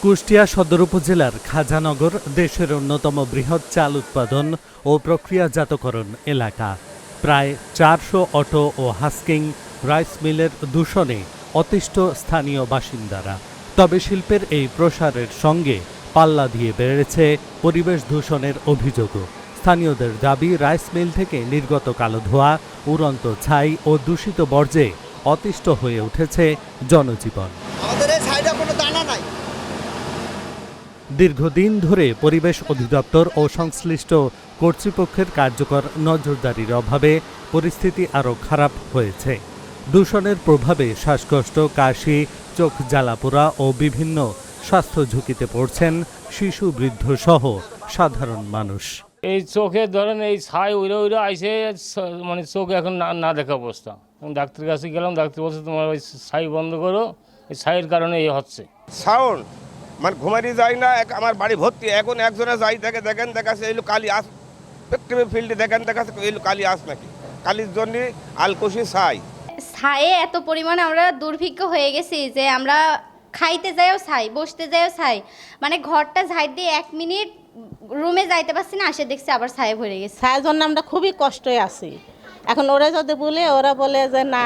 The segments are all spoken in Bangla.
কুষ্টিয়া সদর উপজেলার খাজানগর দেশের অন্যতম বৃহৎ চাল উৎপাদন ও প্রক্রিয়াজাতকরণ এলাকা। প্রায় 400 অটো ও হাস্কিং রাইস মিলের দূষণে অতিষ্ঠ স্থানীয় বাসিন্দারা। তবে শিল্পের এই প্রসারের সঙ্গে পাল্লা দিয়ে বেড়েছে পরিবেশ দূষণের অভিযোগও। স্থানীয়দের দাবি, রাইস মিল থেকে নির্গত কালো ধোঁয়া, উড়ন্ত ছাই ও দূষিত বর্জ্যে অতিষ্ঠ হয়ে উঠেছে জনজীবন। দীর্ঘদিন ধরে পরিবেশ অধিদপ্তর ও সংশ্লিষ্ট কর্তৃপক্ষের কার্যকর নজরদারির অভাবে পরিস্থিতি আরও খারাপ হয়েছে। দূষণের প্রভাবে শ্বাসকষ্ট, কাশি, চোখ জ্বালাপোড়া ও বিভিন্ন স্বাস্থ্য ঝুঁকিতে পড়ছেন শিশু, বৃদ্ধ সহ সাধারণ মানুষ। এই চোখে ধরেন এই ছাই উড়ে উড়ে আইসে, মানে চোখ এখন না দেখা অবস্থা। ডাক্তারের কাছে গেলাম, ডাক্তার বলছে তোমার ওই ছাই বন্ধ করো, এই ছাইয়ের কারণে এই হচ্ছে। সাউন্ড মানে ঘুমারি যায় না, আমার বাড়ি ভর্তি। এখন একজনে যাই থেকে দেখেন দেখাচ্ছে এইলো কালি আস, ফ্যাক্টরি ফিল্ডে দেখেন দেখাচ্ছে এইলো কালি আস নাকি, কালির জন্য আলকুশি ছাই। ছায়ে এত পরিমাণে আমরা দুর্ভিক্ষ হয়ে গেছি যে আমরা খাইতে যাইও ছাই, বসতে যাইও ছাই, মানে ঘরটা ঝাড় দিয়ে 1 মিনিট রুমে যাইতে পারছি না, আসে দেখছি আবার ছায়ে ভরে গেছে। ছায়ের জন্য আমরা খুবই কষ্টে আছি। এখন ওরা যদি বলে, ওরা বলে যে না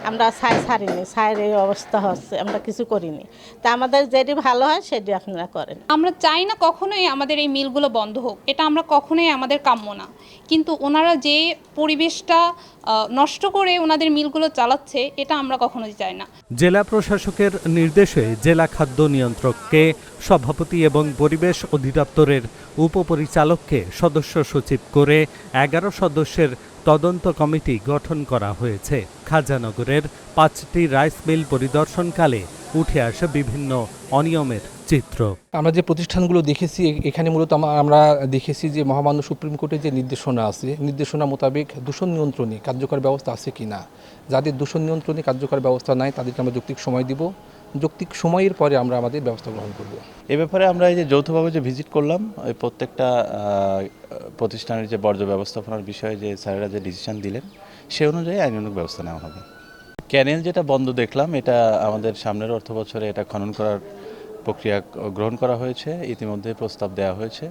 আমরা ছাই ছাড়িনি, ছায়ের এই অবস্থা হচ্ছে, আমরা কিছু করিনি। তা আমাদের যেটি ভালো হয় সেটি আপনারা করেন। আমরা চাই না কখনোই আমাদের এই মিলগুলো বন্ধ হোক, এটা আমরা কখনোই আমাদের কাম্য না। কিন্তু ওনারা যে পরিবেশটা নষ্ট করে ওনাদের মিলগুলো চালাচ্ছে, এটা আমরা কখনোই চাই না। জেলা প্রশাসকের নির্দেশে জেলা খাদ্য নিয়ন্ত্রককে সভাপতি এবং পরিবেশ অধিদপ্তরের উপপরিচালককে সদস্য সচিব করে 11 সদস্যের তদন্ত কমিটি গঠন করা হয়েছে। খাজানগরের 5টি রাইস মিল পরিদর্শনকালে উঠে আসে বিভিন্ন অনিয়মের চিত্র। আমরা যে প্রতিষ্ঠানগুলো দেখেছি, এখানে মূলত আমরা দেখেছি যে মহামান্য সুপ্রিম কোর্টের যে নির্দেশনা আছে, নির্দেশনা মোতাবেক দূষণ নিয়ন্ত্রণে কার্যকর ব্যবস্থা আছে কিনা। যাদের দূষণ নিয়ন্ত্রণে কার্যকর ব্যবস্থা নাই তাদেরকে আমরা যৌক্তিক সময় দিব, যৌক্তিক সময়ের পরে আমরা আমাদের ব্যবস্থা গ্রহণ করব। এ ব্যাপারে আমরা এই যে যৌথভাবে যে ভিজিট করলাম, ওই প্রত্যেকটা প্রতিষ্ঠানের যে বর্জ্য ব্যবস্থাপনার বিষয়ে যে স্যারেরা যে ডিসিশন দিলেন, সে অনুযায়ী আইনানুগ ব্যবস্থা নেওয়া হবে। ক্যানেল যেটা বন্ধ দেখলাম, এটা আমাদের সামনের অর্থ বছরে এটা খনন করার প্রক্রিয়া গ্রহণ করা হয়েছে। ইতিমধ্যে প্রস্তাব দেওয়া হয়েছে,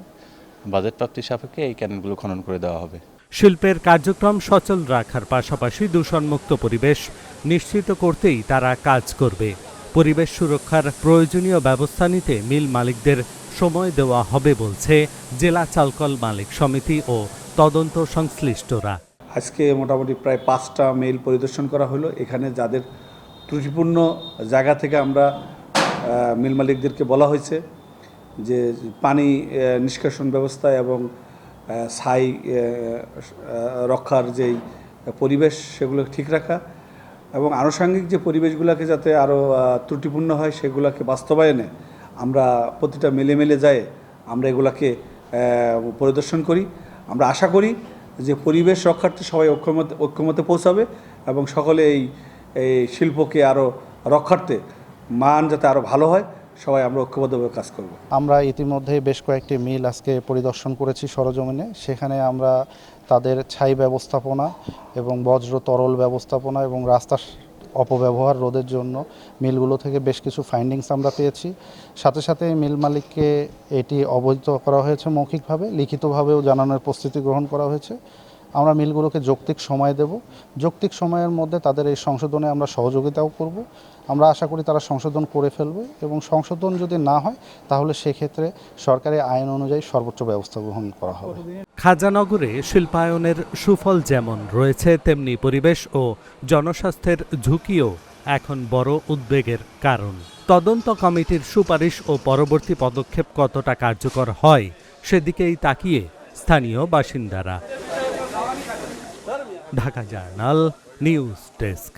বাজেট প্রাপ্তির সাপেক্ষে এই ক্যানেলগুলো খনন করে দেওয়া হবে। শিল্পের কার্যক্রম সচল রাখার পাশাপাশি দূষণমুক্ত পরিবেশ নিশ্চিত করতেই তারা কাজ করবে। পরিবেশ সুরক্ষার প্রয়োজনীয় ব্যবস্থা নিতে মিল মালিকদের সময় দেওয়া হবে বলছে জেলা চালকল মালিক সমিতি ও তদন্ত সংশ্লিষ্টরা। আজকে মোটামুটি প্রায় 5টা মিল পরিদর্শন করা হলো। এখানে যাদের ত্রুটিপূর্ণ জায়গা থেকে আমরা মিল মালিকদেরকে বলা হয়েছে যে পানি নিষ্কাশন ব্যবস্থা এবং ছাই রক্ষার যেই পরিবেশ সেগুলো ঠিক রাখা এবং আনুষঙ্গিক যে পরিবেশগুলোকে যাতে আরও ত্রুটিপূর্ণ হয় সেগুলোকে বাস্তবায়নে আমরা প্রতিটা মিলে যায় আমরা এগুলাকে পরিদর্শন করি। আমরা আশা করি যে পরিবেশ রক্ষার্থে সবাই ঐক্যমতে পৌঁছাবে এবং সকলে এই শিল্পকে আরও রক্ষার্থে মান যাতে আরও ভালো হয়, সবাই আমরা ঐক্যবদ্ধভাবে কাজ করব। আমরা ইতিমধ্যে বেশ কয়েকটি মিল আজকে পরিদর্শন করেছি সরজমিনে। সেখানে আমরা তাদের ছাই ব্যবস্থাপনা এবং বজ্র তরল ব্যবস্থাপনা এবং রাস্তার অপব্যবহার রোধের জন্য মিলগুলো থেকে বেশ কিছু ফাইন্ডিংস আমরা পেয়েছি। সাথে সাথে মিল মালিককে এটি অবহিত করা হয়েছে মৌখিকভাবে, লিখিতভাবেও জানানোর প্রস্তুতি গ্রহণ করা হয়েছে। আমরা মিলগুলোকে যৌক্তিক সময় দেব, যৌক্তিক সময়ের মধ্যে তাদের এই সংশোধনে আমরা সহযোগিতাও করব। আমরা আশা করি তারা সংশোধন করে ফেলবে এবং সংশোধন যদি না হয় তাহলে সেক্ষেত্রে সরকারি আইন অনুযায়ী সর্বোচ্চ ব্যবস্থা গ্রহণ করা হবে। খাজানগরে শিল্পায়নের সুফল যেমন রয়েছে, তেমনি পরিবেশ ও জনস্বাস্থ্যের ঝুঁকিও এখন বড় উদ্বেগের কারণ। তদন্ত কমিটির সুপারিশ ও পরবর্তী পদক্ষেপ কতটা কার্যকর হয় সেদিকেই তাকিয়ে স্থানীয় বাসিন্দারা। Dhaka journal news desk.